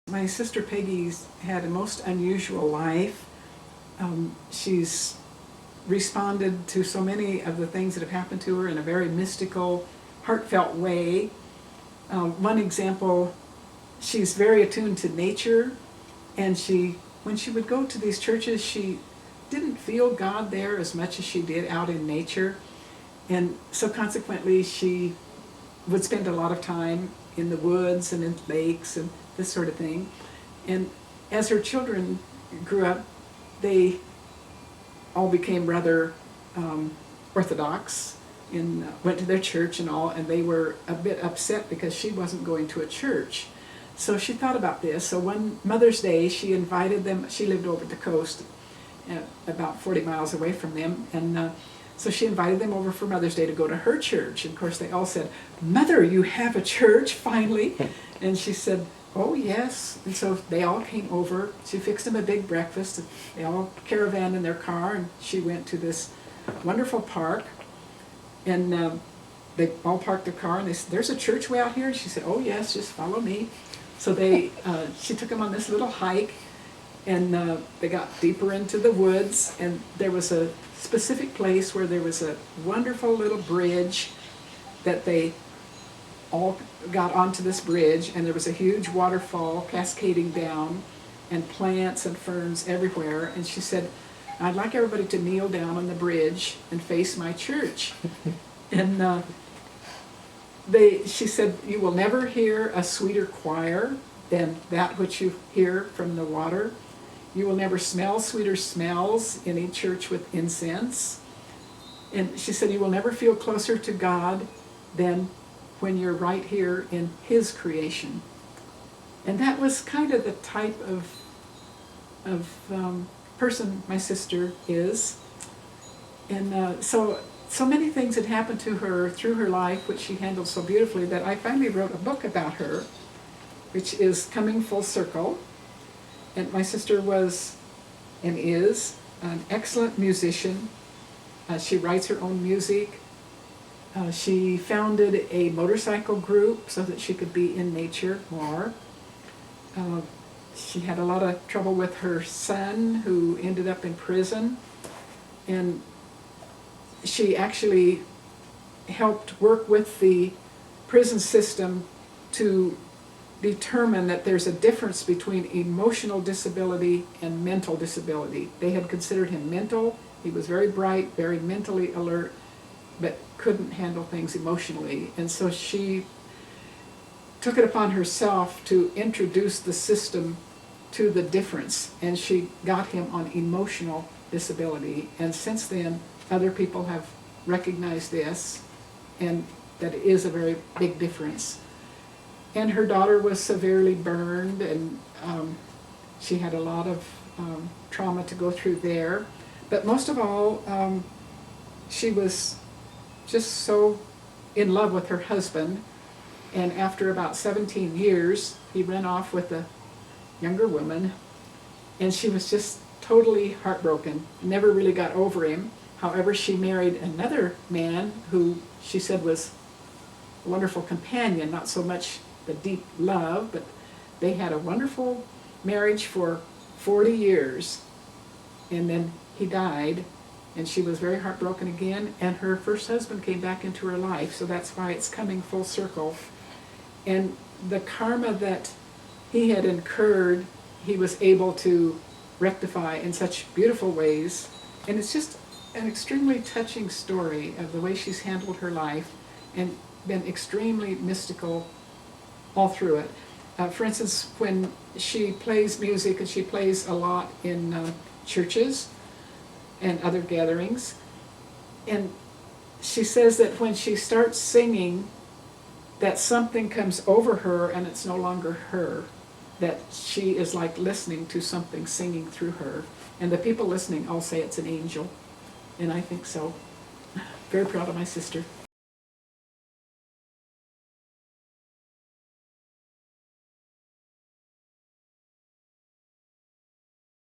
My sister Peggy's had a most unusual life. She's responded to so many of the things that have happened to her in a very mystical, heartfelt way. One example, she's very attuned to nature, and when she would go to these churches, she didn't feel God there as much as she did out in nature. And so consequently, she would spend a lot of time in the woods and in lakes and this sort of thing. And as her children grew up, they all became rather orthodox and went to their church and all, and they were a bit upset because she wasn't going to a church. So she thought about this. So one Mother's Day, she invited them. She lived over the coast, about 40 miles away from them, and so she invited them over for Mother's Day to go to her church. And of course, they all said, "Mother, you have a church, finally." And she said, "Oh, yes." And so they all came over. She fixed them a big breakfast. They all caravanned in their car, and she went to this wonderful park. And they all parked their car, and they said, "There's a church way out here." And she said, "Oh, yes, just follow me." So she took them on this little hike, and they got deeper into the woods, and there was a specific place where there was a wonderful little bridge that they all got onto this bridge, and there was a huge waterfall cascading down and plants and ferns everywhere. And she said, "I'd like everybody to kneel down on the bridge and face my church." And she said, "You will never hear a sweeter choir than that which you hear from the water. You will never smell sweeter smells in a church with incense." And she said, "You will never feel closer to God than when you're right here in His creation." And that was kind of the type of person my sister is. And so many things had happened to her through her life, which she handled so beautifully, that I finally wrote a book about her, which is Coming Full Circle. And my sister was and is an excellent musician. She writes her own music. She founded a motorcycle group so that she could be in nature more. She had a lot of trouble with her son, who ended up in prison. And she actually helped work with the prison system to determine that there's a difference between emotional disability and mental disability. They had considered him mental. He was very bright, very mentally alert, but couldn't handle things emotionally. And so she took it upon herself to introduce the system to the difference, and she got him on emotional disability. And since then, other people have recognized this, and that it is a very big difference. And her daughter was severely burned, and she had a lot of trauma to go through there. But most of all, she was just so in love with her husband. And after about 17 years, he ran off with a younger woman, and she was just totally heartbroken, never really got over him. However, she married another man who she said was a wonderful companion, not so much the deep love, but they had a wonderful marriage for 40 years. And then he died, and she was very heartbroken again, and her first husband came back into her life, so that's why it's coming full circle. And the karma that he had incurred, he was able to rectify in such beautiful ways. And it's just an extremely touching story of the way she's handled her life and been extremely mystical all through it. For instance, when she plays music, and she plays a lot in churches and other gatherings, and she says that when she starts singing, that something comes over her and it's no longer her, that she is like listening to something singing through her. And the people listening all say it's an angel, and I think so. Very proud of my sister.